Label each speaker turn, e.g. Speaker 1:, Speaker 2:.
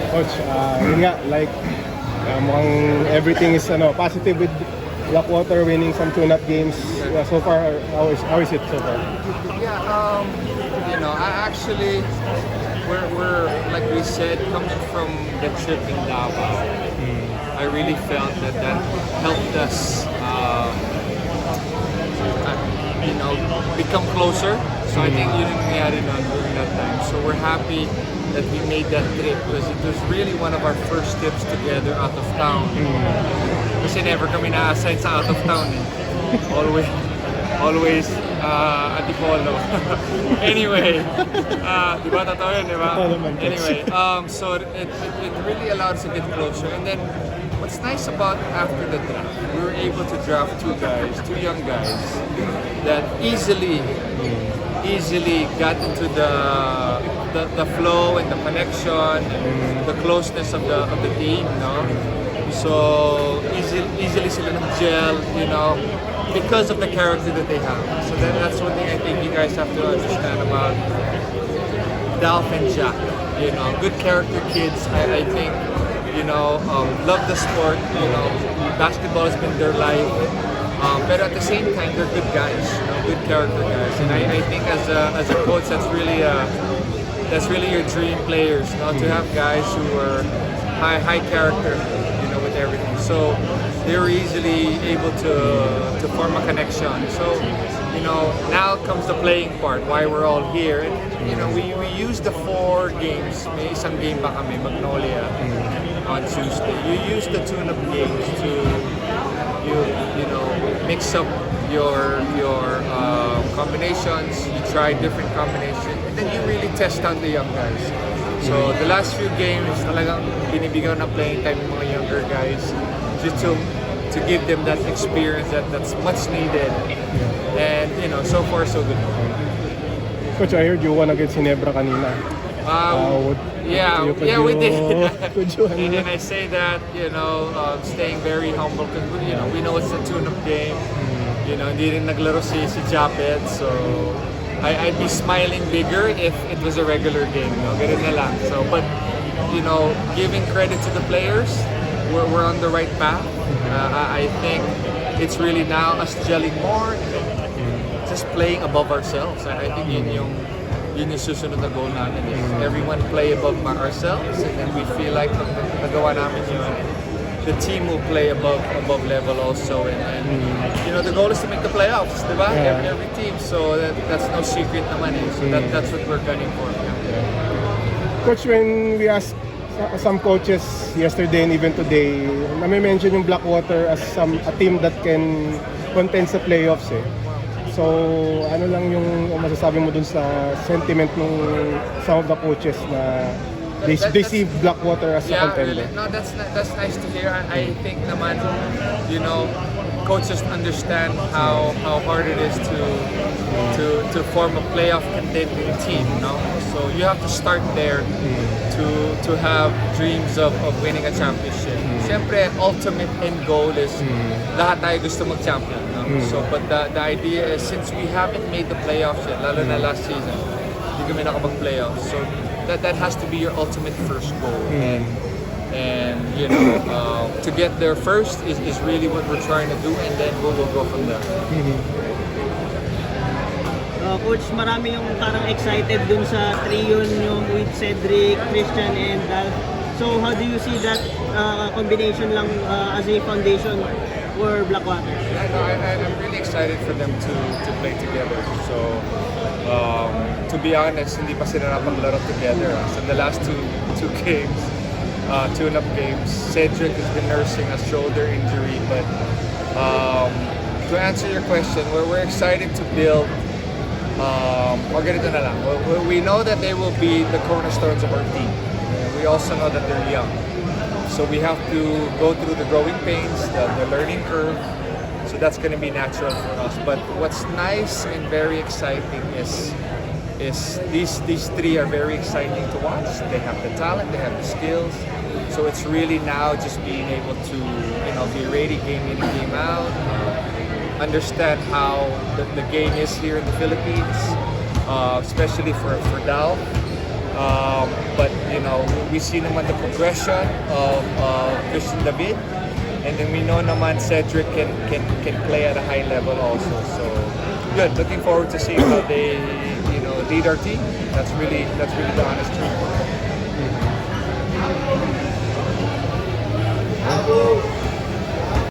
Speaker 1: Coach, yun nga, like, mukhang everything is positive with Blackwater winning some tune-up games. So far, how is it so far?
Speaker 2: Yeah, actually, we're like we said, coming from the trip in Davao, I really felt that helped us, become closer. So I think yun yung nangyari during that time. So we're happy that we made that trip because it was really one of our first trips together out of town. Kasi never kami na-assign sa out of town. Always Antipolo. Anyway, di ba totoo yun, di ba? Anyway, so it really allowed us to get closer. And then what's nice about after the draft, we were able to draft two young guys that easily got into the flow and the connection, the closeness of the team, no? So easily sila nag-gel, because of the character that they have. So that's one thing I think you guys have to understand about Dalf and Jack. Good character kids. I think love the sport. Basketball has been their life. But at the same time, they're good guys, good character guys. And I think as a coach, that's really your dream players, to have guys who are high character, with everything. So they were easily able to form a connection. So now comes the playing part. Why we're all here. And we used the 4 games. May isang game pa kami, Magnolia, on Tuesday. You use the tune-up games to mix up your combinations. You try different combinations, and then you really test out the young guys. So the last few games, talagang binibigyan ng playing time yung mga younger guys, just to give them that experience that's much needed. And so far so good.
Speaker 1: Coach, I heard you won against Ginebra kanina.
Speaker 2: We did.
Speaker 1: Could you,
Speaker 2: and I say that, staying very humble because we know it's a tune-up game. Hindi rin naglaro si Japet, so I'd be smiling bigger if it was a regular game. Ganun na lang. So, but giving credit to the players, we're on the right path. I think it's really now us gelling more, just playing above ourselves. I think yun yung susunod na goal namin is everyone play above ourselves, and then we feel like nagawa namin yun. The team will play above level also, and the goal is to make the playoffs, diba?
Speaker 1: Yeah.
Speaker 2: Every team, so that's no secret naman eh. So that's what we're gunning for.
Speaker 1: Coach, when we asked some coaches yesterday and even today, nami-mention yung Blackwater as a team that can contend sa playoffs eh. So, ano lang yung masasabi mo dun sa sentiment ng some of the coaches na they see Blackwater as a contender?
Speaker 2: Really? No, that's nice to hear. I think naman, coaches understand how hard it is to form a playoff contending team, So you have to start there to have dreams of winning a championship. Siyempre, ultimate end goal is lahat tayo gusto mag-champion, So, but the idea is, since we haven't made the playoffs yet, lalo na last season, hindi kami nakapag-playoffs. So that has to be your ultimate first goal. And to get there first is really what we're trying to do, and then we'll go from there.
Speaker 3: Coach, marami yung parang excited dun sa trio yung with Cedric, Christian, and Dalf. So how do you see that combination lang as a foundation for Blackwater?
Speaker 2: I'm really excited for them to play together. So to be honest, hindi pa sila napaglaro together. So the last two games, tune-up games, Cedric has been nursing a shoulder injury. But to answer your question, we're excited to build. Or ganito na lang. We know that they will be the cornerstones of our team. We also know that they're young. So we have to go through the growing pains, the learning curve. So that's going to be natural for us. But what's nice and very exciting is these three are very exciting to watch. They have the talent, they have the skills. So it's really now just being able to be ready game in and game out. Understand how the game is here in the Philippines, especially for Dal. But you know, we see naman the progression of Christian David, and then we know naman Cedric can play at a high level also. So good. Looking forward to seeing how they lead our team. That's really the honest truth.